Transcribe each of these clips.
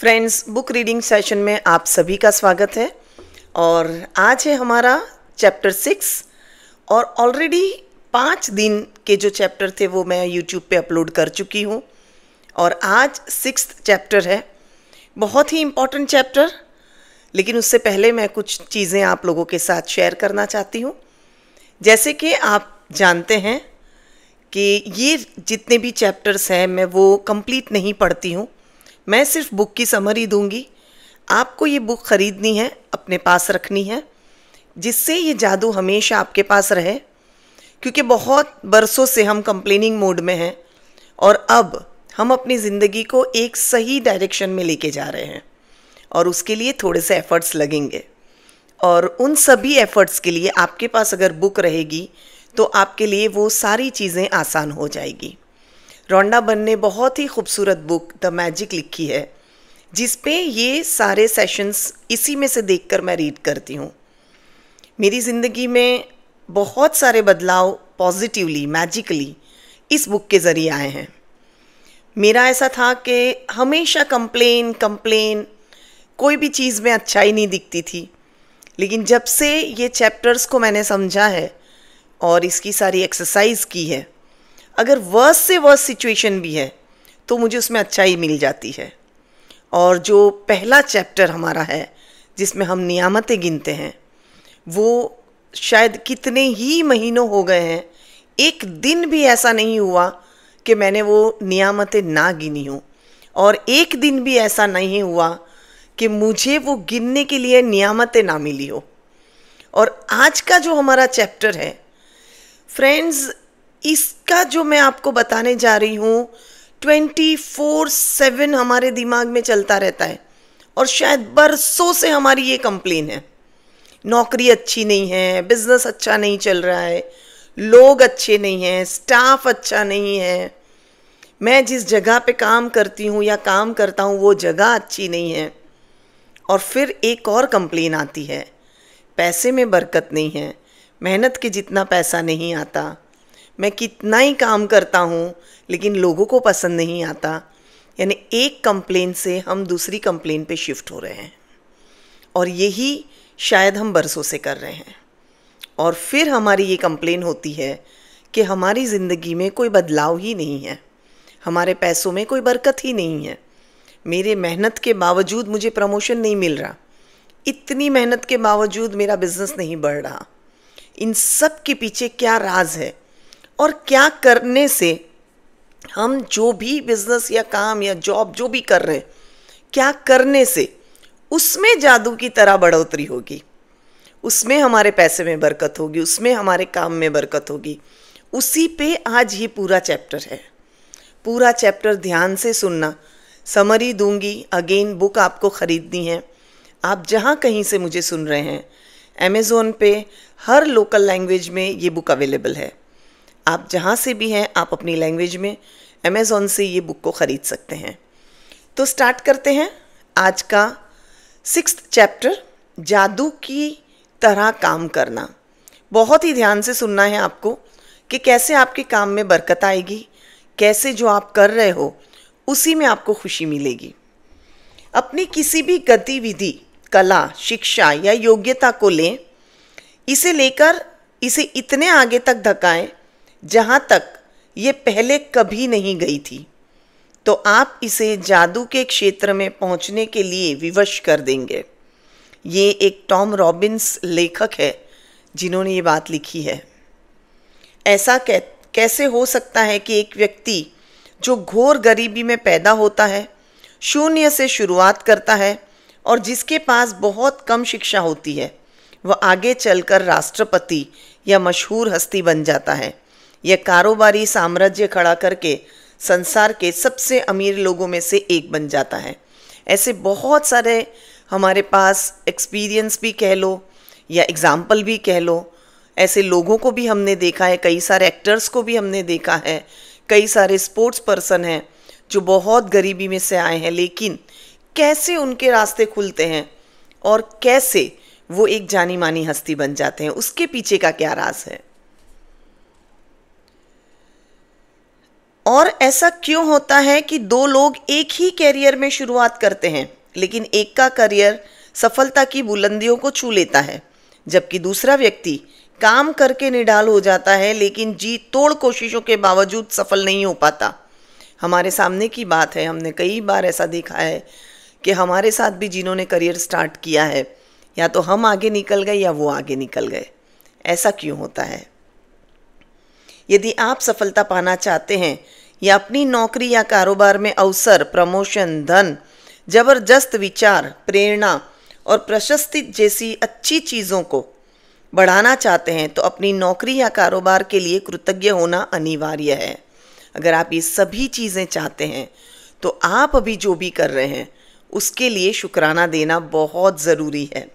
Friends, book reading session में आप सभी का स्वागत है। और आज है हमारा चैप्टर 6 और ऑलरेडी 5 दिन के जो चैप्टर थे वो मैं यूट्यूब पे अपलोड कर चुकी हूँ और आज 6th चैप्टर है। बहुत ही इम्पॉर्टेंट चैप्टर, लेकिन उससे पहले मैं कुछ चीज़ें आप लोगों के साथ शेयर करना चाहती हूँ। जैसे कि आप जानते हैं कि ये जितने भी चैप्टर्स हैं मैं वो कंप्लीट नहीं पढ़ती हूँ, मैं सिर्फ बुक की समरी दूंगी। आपको ये बुक ख़रीदनी है, अपने पास रखनी है, जिससे ये जादू हमेशा आपके पास रहे, क्योंकि बहुत बरसों से हम कंप्लेनिंग मोड में हैं और अब हम अपनी ज़िंदगी को एक सही डायरेक्शन में लेके जा रहे हैं और उसके लिए थोड़े से एफ़र्ट्स लगेंगे। और उन सभी एफ़र्ट्स के लिए आपके पास अगर बुक रहेगी तो आपके लिए वो सारी चीज़ें आसान हो जाएगी। रोंडा बन ने बहुत ही खूबसूरत बुक द मैजिक लिखी है, जिस पे ये सारे सेशंस इसी में से देखकर मैं रीड करती हूँ। मेरी ज़िंदगी में बहुत सारे बदलाव पॉजिटिवली मैजिकली इस बुक के ज़रिए आए हैं। मेरा ऐसा था कि हमेशा कंप्लेन कोई भी चीज़ में अच्छाई नहीं दिखती थी, लेकिन जब से ये चैप्टर्स को मैंने समझा है और इसकी सारी एक्सरसाइज की है, अगर वर्स से वर्स सिचुएशन भी है तो मुझे उसमें अच्छाई मिल जाती है। और जो पहला चैप्टर हमारा है जिसमें हम नियामतें गिनते हैं, वो शायद कितने ही महीनों हो गए हैं, एक दिन भी ऐसा नहीं हुआ कि मैंने वो नियामतें ना गिनी हो, और एक दिन भी ऐसा नहीं हुआ कि मुझे वो गिनने के लिए नियामतें ना मिली हो। और आज का जो हमारा चैप्टर है फ्रेंड्स, इसका जो मैं आपको बताने जा रही हूँ 24/7 हमारे दिमाग में चलता रहता है और शायद बरसों से हमारी ये कंप्लेन है। नौकरी अच्छी नहीं है, बिजनेस अच्छा नहीं चल रहा है, लोग अच्छे नहीं हैं, स्टाफ अच्छा नहीं है, मैं जिस जगह पे काम करती हूँ या काम करता हूँ वो जगह अच्छी नहीं है। और फिर एक और कंप्लेन आती है, पैसे में बरकत नहीं है, मेहनत के जितना पैसा नहीं आता, मैं कितना ही काम करता हूँ लेकिन लोगों को पसंद नहीं आता। यानी एक कंप्लेन से हम दूसरी कंप्लेन पे शिफ्ट हो रहे हैं और यही शायद हम बरसों से कर रहे हैं। और फिर हमारी ये कंप्लेन होती है कि हमारी ज़िंदगी में कोई बदलाव ही नहीं है, हमारे पैसों में कोई बरकत ही नहीं है, मेरे मेहनत के बावजूद मुझे प्रमोशन नहीं मिल रहा, इतनी मेहनत के बावजूद मेरा बिज़नेस नहीं बढ़ रहा। इन सब के पीछे क्या राज है और क्या करने से हम जो भी बिजनेस या काम या जॉब जो भी कर रहे हैं, क्या करने से उसमें जादू की तरह बढ़ोतरी होगी, उसमें हमारे पैसे में बरकत होगी, उसमें हमारे काम में बरकत होगी। उसी पे आज ये पूरा चैप्टर है। पूरा चैप्टर ध्यान से सुनना, समरी दूंगी। अगेन बुक आपको ख़रीदनी है, आप जहाँ कहीं से मुझे सुन रहे हैं, अमेज़ॉन पे हर लोकल लैंग्वेज में ये बुक अवेलेबल है। आप जहाँ से भी हैं आप अपनी लैंग्वेज में अमेज़ॉन से ये बुक को ख़रीद सकते हैं। तो स्टार्ट करते हैं आज का 6th चैप्टर, जादू की तरह काम करना। बहुत ही ध्यान से सुनना है आपको कि कैसे आपके काम में बरकत आएगी, कैसे जो आप कर रहे हो उसी में आपको खुशी मिलेगी। अपनी किसी भी गतिविधि, कला, शिक्षा या योग्यता को लें, इसे लेकर इसे इतने आगे तक धकाएं जहाँ तक ये पहले कभी नहीं गई थी, तो आप इसे जादू के क्षेत्र में पहुँचने के लिए विवश कर देंगे। ये एक टॉम रॉबिन्स लेखक है जिन्होंने ये बात लिखी है। ऐसा कैसे हो सकता है कि एक व्यक्ति जो घोर गरीबी में पैदा होता है, शून्य से शुरुआत करता है और जिसके पास बहुत कम शिक्षा होती है, वह आगे चलकर राष्ट्रपति या मशहूर हस्ती बन जाता है या कारोबारी साम्राज्य खड़ा करके संसार के सबसे अमीर लोगों में से एक बन जाता है। ऐसे बहुत सारे हमारे पास एक्सपीरियंस भी कह लो या एग्ज़ाम्पल भी कह लो, ऐसे लोगों को भी हमने देखा है, कई सारे एक्टर्स को भी हमने देखा है, कई सारे स्पोर्ट्स पर्सन हैं जो बहुत गरीबी में से आए हैं, लेकिन कैसे उनके रास्ते खुलते हैं और कैसे वो एक जानी मानी हस्ती बन जाते हैं, उसके पीछे का क्या राज है। और ऐसा क्यों होता है कि दो लोग एक ही कैरियर में शुरुआत करते हैं, लेकिन एक का करियर सफलता की बुलंदियों को छू लेता है, जबकि दूसरा व्यक्ति काम करके निढाल हो जाता है लेकिन जी तोड़ कोशिशों के बावजूद सफल नहीं हो पाता। हमारे सामने की बात है, हमने कई बार ऐसा देखा है कि हमारे साथ भी जिन्होंने करियर स्टार्ट किया है, या तो हम आगे निकल गए या वो आगे निकल गए। ऐसा क्यों होता है? यदि आप सफलता पाना चाहते हैं या अपनी नौकरी या कारोबार में अवसर, प्रमोशन, धन, जबरदस्त विचार, प्रेरणा और प्रशस्ति जैसी अच्छी चीज़ों को बढ़ाना चाहते हैं, तो अपनी नौकरी या कारोबार के लिए कृतज्ञ होना अनिवार्य है। अगर आप ये सभी चीज़ें चाहते हैं तो आप अभी जो भी कर रहे हैं उसके लिए शुक्राना देना बहुत ज़रूरी है।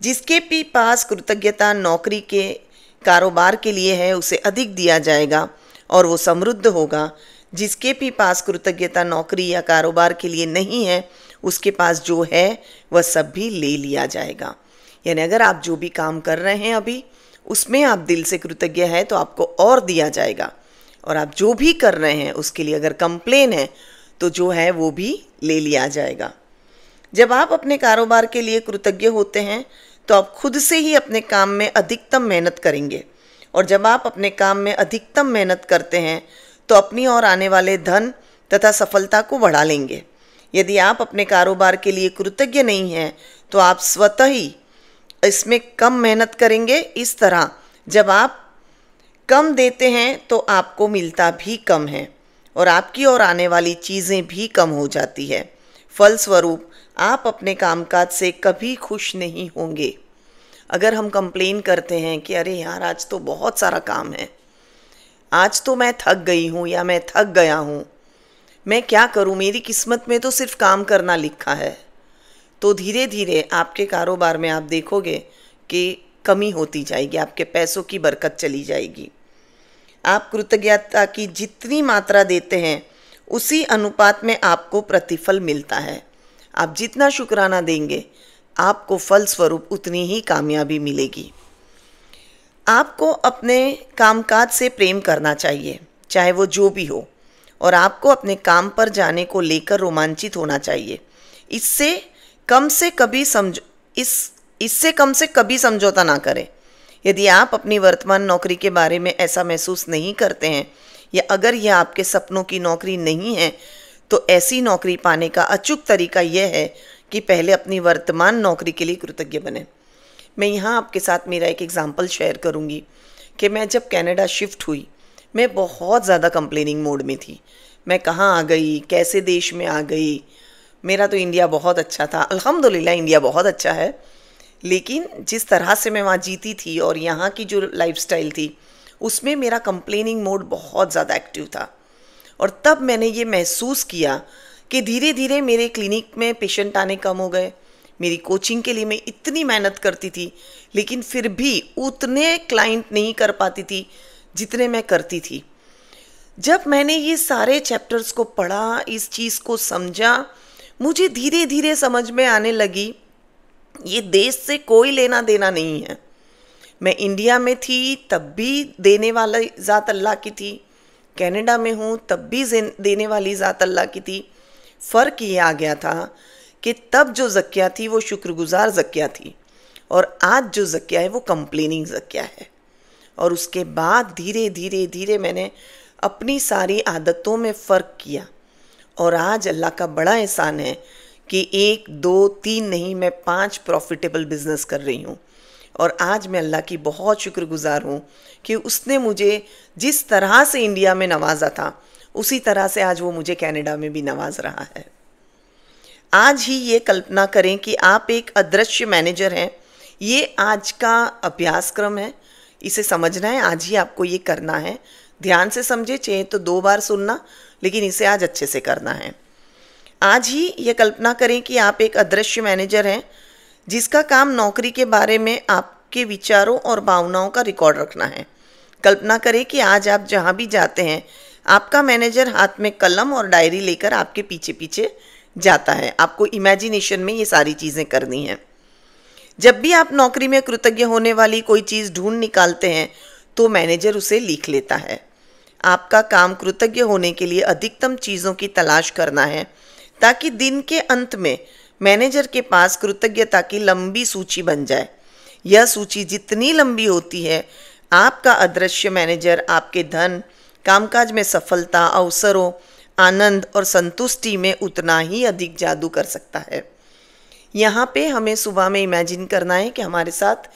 जिसके भी पास कृतज्ञता नौकरी के कारोबार के लिए है उसे अधिक दिया जाएगा और वो समृद्ध होगा। जिसके भी पास कृतज्ञता नौकरी या कारोबार के लिए नहीं है उसके पास जो है वह सब भी ले लिया जाएगा। यानी अगर आप जो भी काम कर रहे हैं अभी उसमें आप दिल से कृतज्ञ हैं तो आपको और दिया जाएगा, और आप जो भी कर रहे हैं उसके लिए अगर कंप्लेन है तो जो है वो भी ले लिया जाएगा। जब आप अपने कारोबार के लिए कृतज्ञ होते हैं तो आप खुद से ही अपने काम में अधिकतम मेहनत करेंगे, और जब आप अपने काम में अधिकतम मेहनत करते हैं तो अपनी और आने वाले धन तथा सफलता को बढ़ा लेंगे। यदि आप अपने कारोबार के लिए कृतज्ञ नहीं हैं तो आप स्वतः ही इसमें कम मेहनत करेंगे। इस तरह जब आप कम देते हैं तो आपको मिलता भी कम है और आपकी और आने वाली चीज़ें भी कम हो जाती है। फलस्वरूप आप अपने कामकाज से कभी खुश नहीं होंगे। अगर हम कंप्लेन करते हैं कि अरे यार आज तो बहुत सारा काम है, आज तो मैं थक गई हूँ या मैं थक गया हूँ, मैं क्या करूँ, मेरी किस्मत में तो सिर्फ काम करना लिखा है, तो धीरे धीरे आपके कारोबार में आप देखोगे कि कमी होती जाएगी, आपके पैसों की बरकत चली जाएगी। आप कृतज्ञता की जितनी मात्रा देते हैं उसी अनुपात में आपको प्रतिफल मिलता है। आप जितना शुक्राना देंगे आपको फलस्वरूप उतनी ही कामयाबी मिलेगी। आपको अपने कामकाज से प्रेम करना चाहिए, चाहे वो जो भी हो, और आपको अपने काम पर जाने को लेकर रोमांचित होना चाहिए। इससे कम से कभी समझौता ना करें। यदि आप अपनी वर्तमान नौकरी के बारे में ऐसा महसूस नहीं करते हैं या अगर यह आपके सपनों की नौकरी नहीं है तो ऐसी नौकरी पाने का अचूक तरीका यह है कि पहले अपनी वर्तमान नौकरी के लिए कृतज्ञ बने। मैं यहाँ आपके साथ मेरा एक एग्जाम्पल शेयर करूँगी कि मैं जब कनाडा शिफ्ट हुई मैं बहुत ज़्यादा कंप्लेनिंग मोड में थी। मैं कहाँ आ गई, कैसे देश में आ गई, मेरा तो इंडिया बहुत अच्छा था, अल्हम्दुलिल्लाह इंडिया बहुत अच्छा है, लेकिन जिस तरह से मैं वहाँ जीती थी और यहाँ की जो लाइफस्टाइल थी उसमें मेरा कंप्लेनिंग मोड बहुत ज़्यादा एक्टिव था। और तब मैंने ये महसूस किया कि धीरे धीरे मेरे क्लिनिक में पेशेंट आने कम हो गए। मेरी कोचिंग के लिए मैं इतनी मेहनत करती थी लेकिन फिर भी उतने क्लाइंट नहीं कर पाती थी जितने मैं करती थी। जब मैंने ये सारे चैप्टर्स को पढ़ा, इस चीज़ को समझा, मुझे धीरे धीरे समझ में आने लगी ये देश से कोई लेना देना नहीं है। मैं इंडिया में थी तब भी देने वाला ज़ात अल्लाह की थी, कनाडा में हूँ तब भी देने वाली ज़ात अल्लाह की थी। फ़र्क ये आ गया था कि तब जो ज़किया थी वो शुक्रगुजार ज़किया थी और आज जो ज़किया है वो कंप्लेनिंग ज़किया है। और उसके बाद धीरे धीरे धीरे मैंने अपनी सारी आदतों में फ़र्क किया और आज अल्लाह का बड़ा एहसान है कि 1, 2, 3 नहीं, मैं 5 प्रॉफिटेबल बिज़नेस कर रही हूँ। और आज मैं अल्लाह की बहुत शुक्रगुजार हूँ कि उसने मुझे जिस तरह से इंडिया में नवाजा था उसी तरह से आज वो मुझे कनाडा में भी नवाज रहा है। आज ही ये कल्पना करें कि आप एक अदृश्य मैनेजर हैं। ये आज का अभ्यासक्रम है, इसे समझना है, आज ही आपको ये करना है। ध्यान से समझे, चाहे तो 2 बार सुनना, लेकिन इसे आज अच्छे से करना है। आज ही ये कल्पना करें कि आप एक अदृश्य मैनेजर हैं जिसका काम नौकरी के बारे में आपके विचारों और भावनाओं का रिकॉर्ड रखना है। कल्पना करें कि आज आप जहाँ भी जाते हैं आपका मैनेजर हाथ में कलम और डायरी लेकर आपके पीछे पीछे जाता है। आपको इमेजिनेशन में ये सारी चीज़ें करनी हैं। जब भी आप नौकरी में कृतज्ञ होने वाली कोई चीज़ ढूंढ निकालते हैं तो मैनेजर उसे लिख लेता है। आपका काम कृतज्ञ होने के लिए अधिकतम चीज़ों की तलाश करना है, ताकि दिन के अंत में मैनेजर के पास कृतज्ञता की लंबी सूची बन जाए। यह सूची जितनी लंबी होती है, आपका अदृश्य मैनेजर आपके धन, कामकाज में सफलता, अवसरों, आनंद और संतुष्टि में उतना ही अधिक जादू कर सकता है। यहाँ पे हमें सुबह में इमेजिन करना है कि हमारे साथ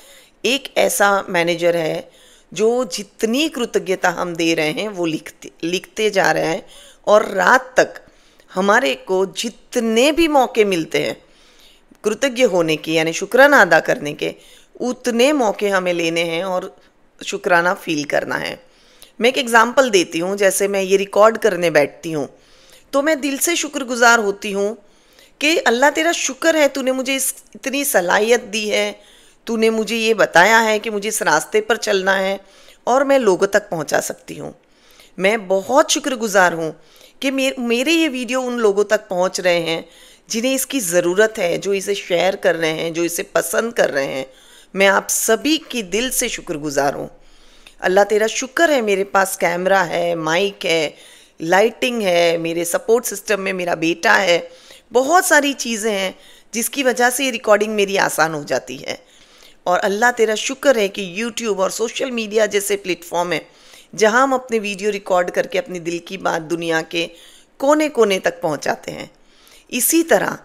एक ऐसा मैनेजर है जो जितनी कृतज्ञता हम दे रहे हैं वो लिखते जा रहे हैं, और रात तक हमारे को जितने भी मौके मिलते हैं कृतज्ञ होने के, यानी शुक्राना अदा करने के, उतने मौके हमें लेने हैं और शुक्राना फील करना है। मैं एक एग्ज़ाम्पल देती हूँ। जैसे मैं ये रिकॉर्ड करने बैठती हूँ तो मैं दिल से शुक्रगुजार होती हूँ कि अल्लाह तेरा शुक्र है, तूने मुझे इतनी सलाहियत दी है, तूने मुझे ये बताया है कि मुझे इस रास्ते पर चलना है और मैं लोगों तक पहुँचा सकती हूँ। मैं बहुत शुक्रगुजार हूँ कि मेरे ये वीडियो उन लोगों तक पहुँच रहे हैं जिन्हें इसकी ज़रूरत है, जो इसे शेयर कर रहे हैं, जो इसे पसंद कर रहे हैं। मैं आप सभी की दिल से शुक्रगुजार हूँ। अल्लाह तेरा शुक्र है, मेरे पास कैमरा है, माइक है, लाइटिंग है, मेरे सपोर्ट सिस्टम में मेरा बेटा है, बहुत सारी चीज़ें हैं जिसकी वजह से ये रिकॉर्डिंग मेरी आसान हो जाती है। और अल्लाह तेरा शुक्र है कि यूट्यूब और सोशल मीडिया जैसे प्लेटफॉर्म है जहां हम अपने वीडियो रिकॉर्ड करके अपनी दिल की बात दुनिया के कोने कोने तक पहुंचाते हैं। इसी तरह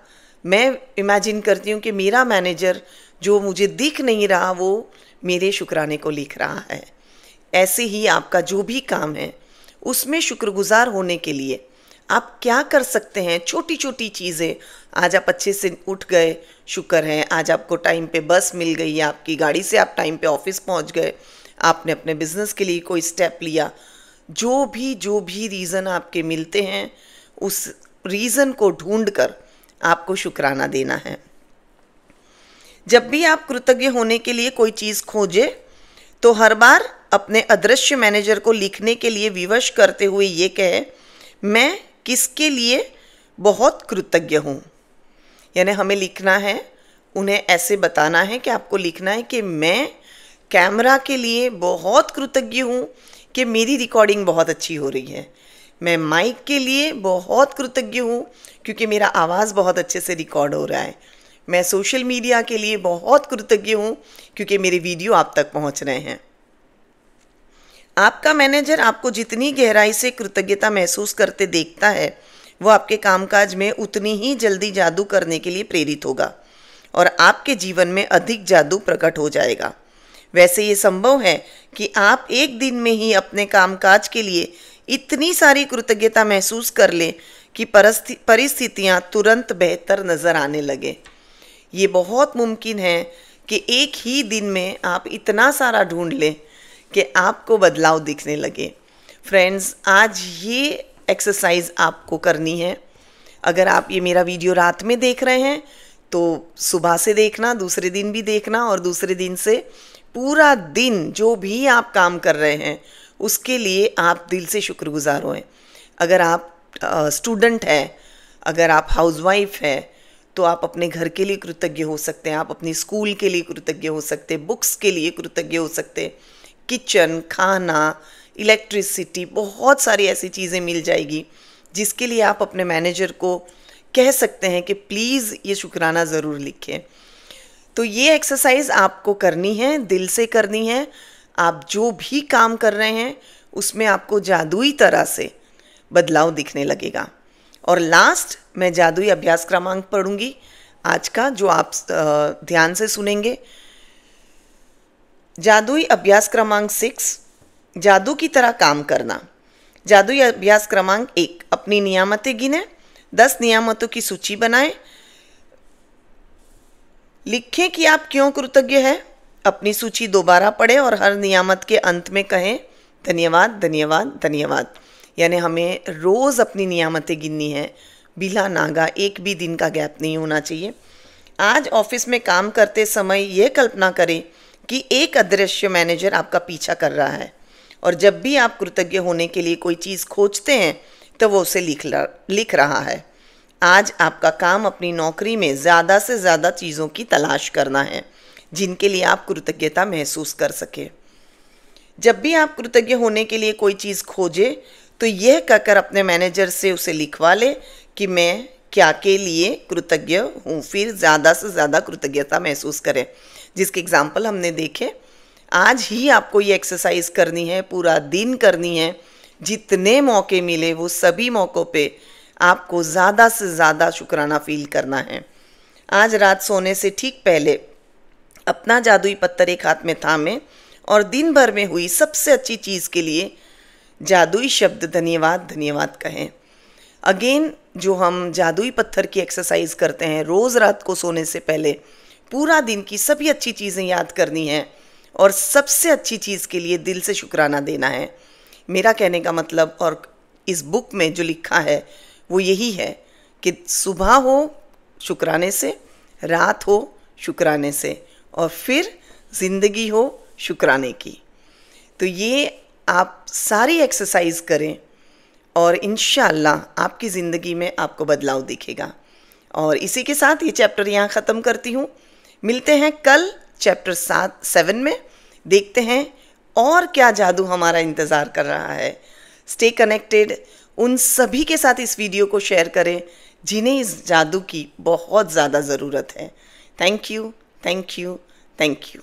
मैं इमेजिन करती हूँ कि मेरा मैनेजर जो मुझे दिख नहीं रहा वो मेरे शुक्राने को लिख रहा है। ऐसे ही आपका जो भी काम है उसमें शुक्रगुजार होने के लिए आप क्या कर सकते हैं? छोटी छोटी चीज़ें। आज आप अच्छे से उठ गए, शुक्र है। आज आपको टाइम पे बस मिल गई, आपकी गाड़ी से आप टाइम पे ऑफिस पहुंच गए, आपने अपने बिजनेस के लिए कोई स्टेप लिया। जो भी रीज़न आपके मिलते हैं उस रीज़न को ढूंढकर आपको शुक्राना देना है। जब भी आप कृतज्ञ होने के लिए कोई चीज़ खोजें तो हर बार अपने अदृश्य मैनेजर को लिखने के लिए विवश करते हुए ये कहे, मैं किसके लिए बहुत कृतज्ञ हूँ। यानी हमें लिखना है, उन्हें ऐसे बताना है कि आपको लिखना है कि मैं कैमरा के लिए बहुत कृतज्ञ हूँ कि मेरी रिकॉर्डिंग बहुत अच्छी हो रही है। मैं माइक के लिए बहुत कृतज्ञ हूँ क्योंकि मेरा आवाज़ बहुत अच्छे से रिकॉर्ड हो रहा है। मैं सोशल मीडिया के लिए बहुत कृतज्ञ हूँ क्योंकि मेरे वीडियो आप तक पहुँच रहे हैं। आपका मैनेजर आपको जितनी गहराई से कृतज्ञता महसूस करते देखता है वो आपके कामकाज में उतनी ही जल्दी जादू करने के लिए प्रेरित होगा और आपके जीवन में अधिक जादू प्रकट हो जाएगा। वैसे ये संभव है कि आप एक दिन में ही अपने कामकाज के लिए इतनी सारी कृतज्ञता महसूस कर लें कि परिस्थितियाँ तुरंत बेहतर नज़र आने लगे। ये बहुत मुमकिन है कि एक ही दिन में आप इतना सारा ढूंढ लें कि आपको बदलाव दिखने लगे। फ्रेंड्स, आज ये एक्सरसाइज आपको करनी है। अगर आप ये मेरा वीडियो रात में देख रहे हैं तो सुबह से देखना, दूसरे दिन भी देखना, और दूसरे दिन से पूरा दिन जो भी आप काम कर रहे हैं उसके लिए आप दिल से शुक्रगुजार हों। अगर आप स्टूडेंट हैं, अगर आप हाउसवाइफ हैं, तो आप अपने घर के लिए कृतज्ञ हो सकते हैं, आप अपनी स्कूल के लिए कृतज्ञ हो सकते हैं, बुक्स के लिए कृतज्ञ हो सकते हैं, किचन, खाना, इलेक्ट्रिसिटी, बहुत सारी ऐसी चीज़ें मिल जाएगी जिसके लिए आप अपने मैनेजर को कह सकते हैं कि प्लीज़ ये शुक्राना ज़रूर लिखें। तो ये एक्सरसाइज आपको करनी है, दिल से करनी है। आप जो भी काम कर रहे हैं उसमें आपको जादुई तरह से बदलाव दिखने लगेगा। और लास्ट मैं जादुई अभ्यास क्रमांक पढ़ूंगी आज का, जो आप ध्यान से सुनेंगे। जादुई अभ्यास क्रमांक 6, जादू की तरह काम करना। जादुई अभ्यास क्रमांक 1, अपनी नियामतें गिने, 10 नियामतों की सूची बनाएं। लिखें कि आप क्यों कृतज्ञ हैं। अपनी सूची दोबारा पढ़ें और हर नियामत के अंत में कहें धन्यवाद, धन्यवाद, धन्यवाद। यानी हमें रोज़ अपनी नियामतें गिननी है, बिला नागा, एक भी दिन का गैप नहीं होना चाहिए। आज ऑफिस में काम करते समय यह कल्पना करें कि एक अदृश्य मैनेजर आपका पीछा कर रहा है और जब भी आप कृतज्ञ होने के लिए कोई चीज़ खोजते हैं तो वो उसे लिख रहा है। आज आपका काम अपनी नौकरी में ज़्यादा से ज़्यादा चीज़ों की तलाश करना है जिनके लिए आप कृतज्ञता महसूस कर सकें। जब भी आप कृतज्ञ होने के लिए कोई चीज़ खोजे तो यह कहकर अपने मैनेजर से उसे लिखवा ले कि मैं क्या के लिए कृतज्ञ हूँ, फिर ज़्यादा से ज़्यादा कृतज्ञता महसूस करें, जिसके एग्जाम्पल हमने देखे। आज ही आपको ये एक्सरसाइज करनी है, पूरा दिन करनी है। जितने मौके मिले वो सभी मौक़ों पे आपको ज़्यादा से ज़्यादा शुक्राना फील करना है। आज रात सोने से ठीक पहले अपना जादुई पत्थर एक हाथ में थामें और दिन भर में हुई सबसे अच्छी चीज़ के लिए जादुई शब्द धन्यवाद धन्यवाद कहें। अगेन जो हम जादुई पत्थर की एक्सरसाइज करते हैं, रोज़ रात को सोने से पहले पूरा दिन की सभी अच्छी चीज़ें याद करनी है और सबसे अच्छी चीज़ के लिए दिल से शुक्राना देना है। मेरा कहने का मतलब और इस बुक में जो लिखा है वो यही है कि सुबह हो शुक्राने से, रात हो शुक्राने से, और फिर ज़िंदगी हो शुक्राने की। तो ये आप सारी एक्सरसाइज करें और इंशाअल्लाह आपकी ज़िंदगी में आपको बदलाव दिखेगा। और इसी के साथ ये चैप्टर यहाँ ख़त्म करती हूँ। मिलते हैं कल चैप्टर 7 में, देखते हैं और क्या जादू हमारा इंतज़ार कर रहा है। Stay connected. उन सभी के साथ इस वीडियो को शेयर करें जिन्हें इस जादू की बहुत ज़्यादा ज़रूरत है। Thank you, thank you, thank you.